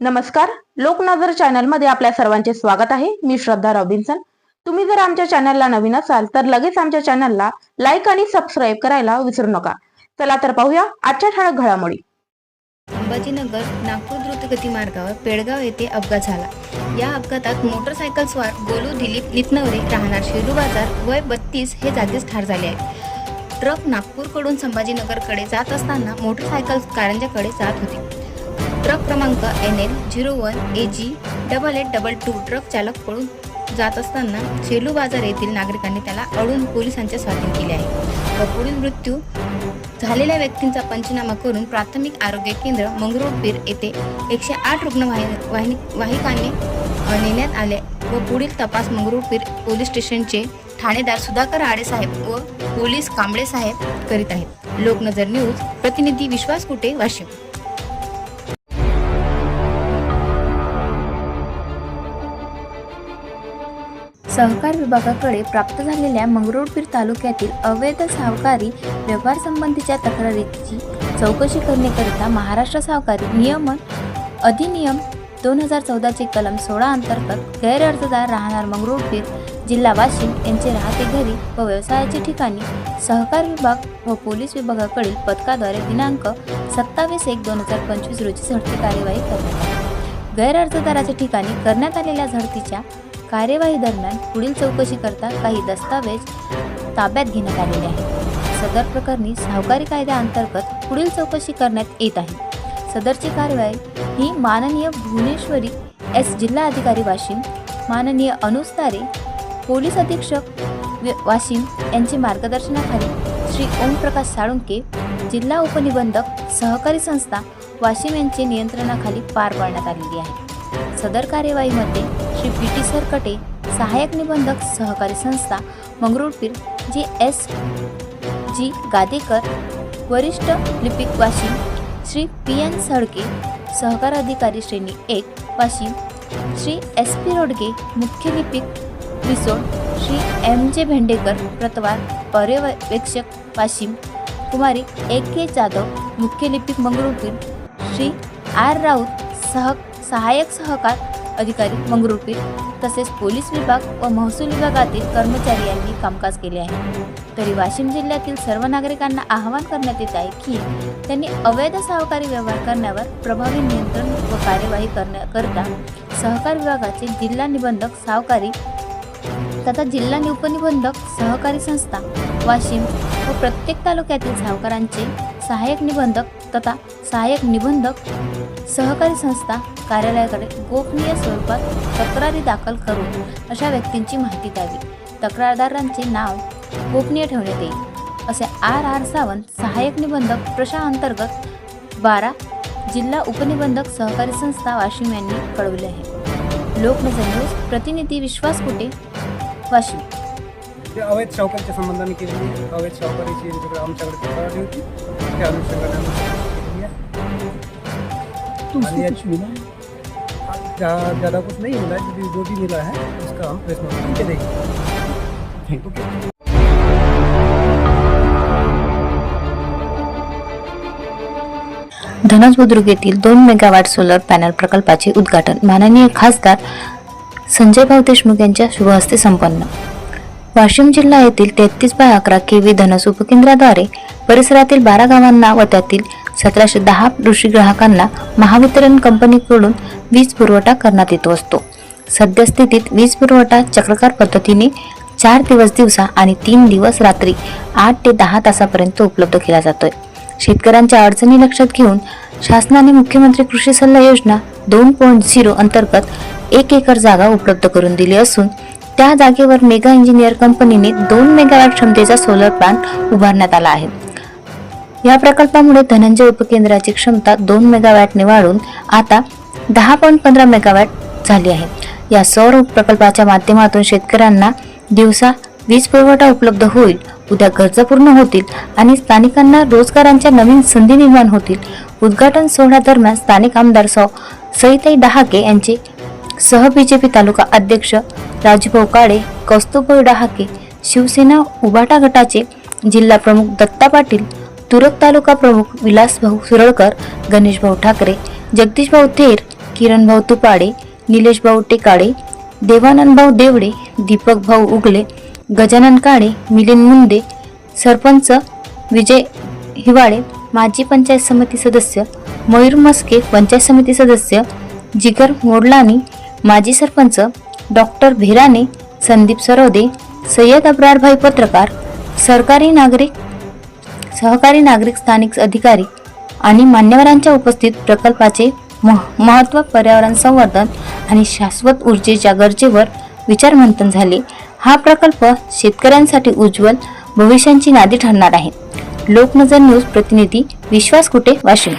नमस्कार, लोकनजर चॅनलमध्ये आपल्या सर्वांचे स्वागत आहे। मी श्रद्धा रॉबिन्सन। तुम्ही जर आमच्या चॅनलला नवीन असाल तर लगेच आमच्या चॅनलला लाईक आणि सबस्क्राईब करायला विसरू नका। चला तर पाहूया आजच्या ठळक घडामोडी। संभाजीनगर नागपूर द्रुतगती मार्गावर पेडगाव येथे अपघात झाला। या अपघातात मोटरसायकल स्वार गोलू दिलीप नितनवरे राहणार शेलू बाजार वय 32 हे जागीच ठार झाले आहेत। ट्रक नागपूरकडून संभाजीनगरकडे जात असताना मोटरसायकल कारंजाकडे जात होती। ट्रक क्रमांक NL 01 AG 8822 ट्रक चालक पळून जात असताना शेलू बाजार येथील नागरिकांनी त्याला अडवून पोलिसांच्या स्वाधीन केले आहे व पुढील मृत्यू झालेल्या व्यक्तींचा पंचनामा करून प्राथमिक आरोग्य केंद्र मंगरुळपीर येथे 108 रुग्णवाहिकांनी नेण्यात आले व पुढील तपास मंगरुळपीर पोलीस स्टेशनचे ठाणेदार सुधाकर आडे साहेब व पोलीस कांबळे साहेब करीत आहेत। लोकनजर न्यूज प्रतिनिधी विश्वास कुटे, वाशिम। सहकार विभागाकडे प्राप्त झालेल्या मंगरुळपीर तालुक्यातील अवैध सावकारी व्यवहार संबंधीच्या तक्रारीची चौकशी करण्याकरिता महाराष्ट्र सावकारी नियमन अधिनियम 2014 चे कलम 16 अंतर्गत गैरअर्जदार राहणार मंगरुळपीर जिल्हा वाशिम यांचे राहते घरी व व्यवसायाचे ठिकाणी सहकार विभाग व पोलीस विभागाकडील पथकाद्वारे दिनांक 27/1/2025 रोजी झडती कार्यवाही करण्यात आली। गैरअर्जदाराच्या ठिकाणी करण्यात आलेल्या झडतीच्या कार्यवाही दरम्यान पुढील चौकशी करता काही दस्तावेज ताब्यात घेण्यात आलेले आहेत। सदर प्रकरणी सावकारी कायद्याअंतर्गत पुढील चौकशी करण्यात येत आहे। सदरची कार्यवाही ही माननीय भुवनेश्वरी एस जिल्हा अधिकारी वाशिम, माननीय अनुज तारे पोलीस अधीक्षक वाशिम यांचे मार्गदर्शनाखाली श्री ओमप्रकाश साळुंके जिल्हा उपनिबंधक सहकारी संस्था वाशिम यांचे नियंत्रणाखाली पार पाडण्यात आलेली आहे। सदर कार्यवाहीमध्ये श्री PT सरकटे सहाय्यक निबंधक सहकारी संस्था मंगरुळपीर जी SG गादेकर वरिष्ठ लिपिक वाशिम, श्री PN सडके सहकार अधिकारी श्रेणी 1 वाशिम, श्री SP रोडगे मुख्य लिपिक रिसोड, श्री MJ भेंडेकर प्रतवार पर्यवेक्षक वाशिम, कुमारी AK जाधव मुख्य लिपिक मंगरुळपीर, श्री R राऊत सहाय्यक सहकार अधिकारी मंगरुळपीर तसेच पोलीस विभाग व महसूल विभागातील कर्मचारी यांनी कामकाज केले आहे। तरी वाशिम जिल्ह्यातील सर्व नागरिकांना आवाहन करण्यात येत आहे की त्यांनी अवैध सावकारी व्यवहार करण्यावर प्रभावी नियंत्रण व कार्यवाही करण्याकरिता सहकार विभागाचे जिल्हा निबंधक सावकारी तथा जिल्हा उपनिबंधक सहकारी संस्था वाशिम व प्रत्येक तालुक्यातील सावकारांचे सहाय्यक निबंधक तथा सहाय्यक निबंधक सहकारी संस्था कार्यालयाकडे गोपनीय स्वरूपात तक्रारी दाखल करून अशा व्यक्तींची माहिती द्यावी। तक्रारदारांचे नाव गोपनीय ठेवण्यात येईल असे RR सावंत सहाय्यक निबंधक प्रशा अंतर्गत 12 जिल्हा उपनिबंधक सहकारी संस्था वाशिम यांनी कळवले आहे। लोकनजर न्यूज प्रतिनिधी विश्वास कुटे, वाशिम। अवैध सावकारीच्या संबंधाने केलेली अवैध सावकारीची आमच्याकडे तक्रार होती, त्या अनुषंगाने ज़्यादा कुछ नहीं मिला है, जो भी मिला है उसका हम प्रेस नोट देंगे। Thank you. धनज बुद्रुक येथील 2 मेगावॅट सोलर पॅनल प्रकल्पाचे उद्घाटन माननीय खासदार संजयभाऊ देशमुख यांच्या शुभहस्ते संपन्न। वाशिम जिल्हा येथील 33/11 kV धनज उपकेंद्राद्वारे परिसरातील 12 गावांना व त्यातील 1710 कृषी ग्राहकांना महावितरण कंपनीकडून वीज पुरवठा करण्यात येत असतो। सद्यस्थितीत वीज पुरवठा चक्रकार पद्धतीने 4 दिवस दिवसा आणि 3 दिवस रात्री 8 ते 10 तासापर्यंत उपलब्ध केला जातोय। शेतकऱ्यांच्या अडचणी लक्षात घेऊन शासनाने मुख्यमंत्री कृषी सल्ला योजना 2.0 अंतर्गत 1 एकर जागा उपलब्ध करून दिली असून त्या जागेवर मेगा इंजिनियर कंपनीने 2 मेगावॅट क्षमतेचा सोलर प्लांट उभारण्यात आला आहे। या प्रकल्पामुळे धनंजय उपकेंद्राची क्षमता 2 मेगावॅटने वाढून आता 10.15 मेगावॅट झाली आहे। या सौर प्रकल्पाच्या माध्यमातून शेतकऱ्यांना दिवसा वीज पुरवठा उपलब्ध होईल, उद्या गरजा पूर्ण होतील आणि स्थानिकांना रोजगारांच्या नवीन संधी निर्माण होतील। उद्घाटन सोहळ्या दरम्यान स्थानिक आमदार सईताई डहाके यांचे सह BJP तालुका अध्यक्ष राजूभाऊ काळे, कौस्तुभभाऊ डहाके, शिवसेना उभाटा गटाचे जिल्हा प्रमुख दत्ता पाटील, तुरक तालुका प्रमुख विलासभाऊ सुरळकर, गणेशभाऊ ठाकरे, जगदीशभाऊ थेर, किरणभाऊ तुपाडे, निलेशभाऊ टेकाडे, देवानंदभाऊ देवडे, दीपक भाऊ उगले, गजानन काळे, मिलिंद मुंदे, सरपंच विजय हिवाळे, माजी पंचायत समिती सदस्य मयूर मस्के, पंचायत समिती सदस्य जिगर मोडलानी, माजी सरपंच डॉक्टर भेराने, संदीप सरोदे, सय्यद अब्रारभाई पत्रकार, सहकारी नागरिक, स्थानिक अधिकारी आणि मान्यवरांच्या उपस्थित प्रकल्पाचे महत्त्व, पर्यावरण संवर्धन आणि शाश्वत ऊर्जेच्या गरजेवर विचारमंथन झाले. हा प्रकल्प शेतकऱ्यांसाठी उज्ज्वल भविष्याची नांदी ठरणार आहे. लोकनजर न्यूज प्रतिनिधी विश्वास कुटे, वाशिम.